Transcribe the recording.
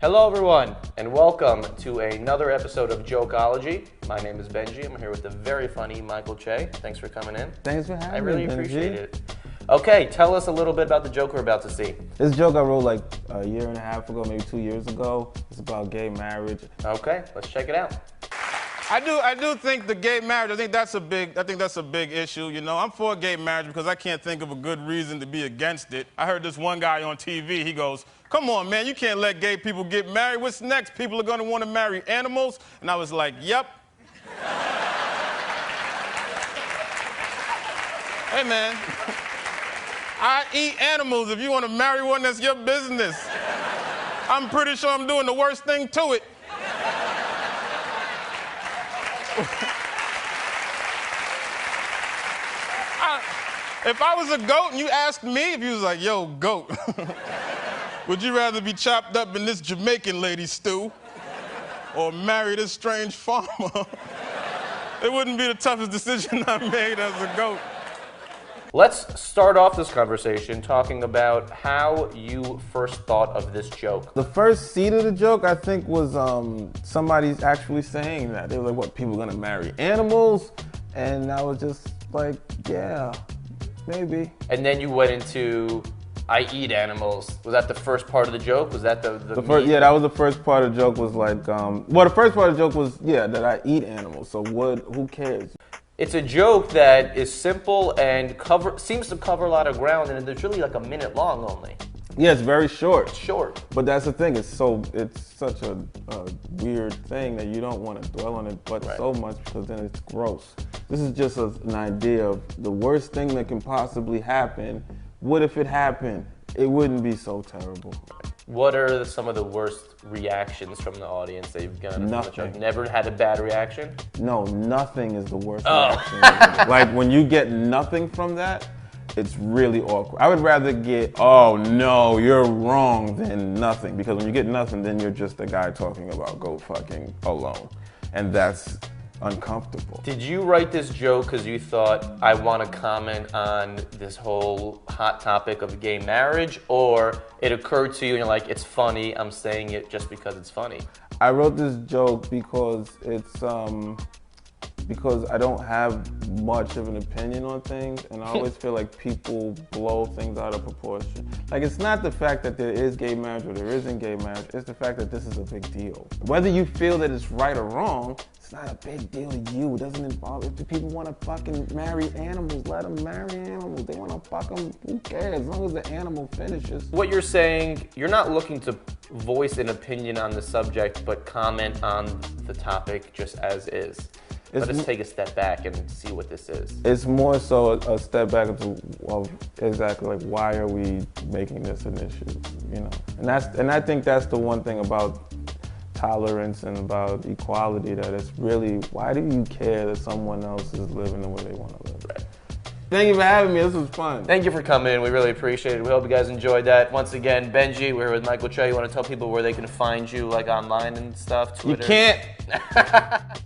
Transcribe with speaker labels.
Speaker 1: Hello everyone, and welcome to another episode of Jokeology. My name is Benji. I'm here with the very funny Michael Che. Thanks for coming in.
Speaker 2: Thanks for having me,
Speaker 1: I really
Speaker 2: Benji.
Speaker 1: appreciate it. Okay, tell us a little bit about the joke we're about to see.
Speaker 2: This joke I wrote like a year and a half ago, maybe 2 years ago. It's about gay marriage.
Speaker 1: Okay, let's check it out.
Speaker 3: I do think the gay marriage, I think that's a big issue, you know. I'm for gay marriage because I can't think of a good reason to be against it. I heard this one guy on TV, he goes, "Come on, man, you can't let gay people get married. What's next? People are gonna want to marry animals?" And I was like, yep. Hey, man, I eat animals. If you want to marry one, that's your business. I'm pretty sure I'm doing the worst thing to it. If I was a goat and you asked me, if you was like, yo, goat, would you rather be chopped up in this Jamaican lady stew or marry this strange farmer? It wouldn't be the toughest decision I made as a goat.
Speaker 1: Let's start off this conversation talking about how you first thought of this joke.
Speaker 2: The first seed of the joke, I think, was somebody's actually saying that. They were like, what, people gonna marry animals? And I was just like, yeah, maybe.
Speaker 1: And then you went into, I eat animals. Was that the first part of the joke? Was that the
Speaker 2: first, yeah, that was the first part of the joke was like, well, the first part of the joke was, yeah, that I eat animals. So who cares?
Speaker 1: It's a joke that is simple and seems to cover a lot of ground, and it's really like a minute long only.
Speaker 2: Yeah, it's very short.
Speaker 1: It's short.
Speaker 2: But that's the thing, it's such a weird thing that you don't want to dwell on it but so much because then it's gross. This is just an idea of the worst thing that can possibly happen. What if it happened? It wouldn't be so terrible.
Speaker 1: What are some of the worst reactions from the audience that you've gotten?
Speaker 2: Nothing.
Speaker 1: Never had a bad reaction?
Speaker 2: No, nothing is the worst reaction. Like when you get nothing from that, it's really awkward. I would rather get, oh no, you're wrong, than nothing. Because when you get nothing, then you're just a guy talking about go fucking alone. And that's uncomfortable.
Speaker 1: Did you write this joke because you thought, I want to comment on this whole hot topic of gay marriage, or it occurred to you and you're like, it's funny, I'm saying it just because it's funny?
Speaker 2: I wrote this joke because because I don't have much of an opinion on things, and I always feel like people blow things out of proportion. Like, it's not the fact that there is gay marriage or there isn't gay marriage, it's the fact that this is a big deal. Whether you feel that it's right or wrong, it's not a big deal to you. It doesn't involve, if the people want to fucking marry animals, let them marry animals. They want to fuck them, who cares? As long as the animal finishes.
Speaker 1: What you're saying, you're not looking to voice an opinion on the subject, but comment on the topic just as is. Let us take a step back and see what this is.
Speaker 2: It's more so a step back into exactly like, why are we making this an issue, you know? And I think that's the one thing about tolerance and about equality, that it's really, why do you care that someone else is living the way they want to live? Right. Thank you for having me. This was fun.
Speaker 1: Thank you for coming in. We really appreciate it. We hope you guys enjoyed that. Once again, Benji, we're here with Michael Che. You want to tell people where they can find you, like online and stuff? Twitter?
Speaker 2: You can't.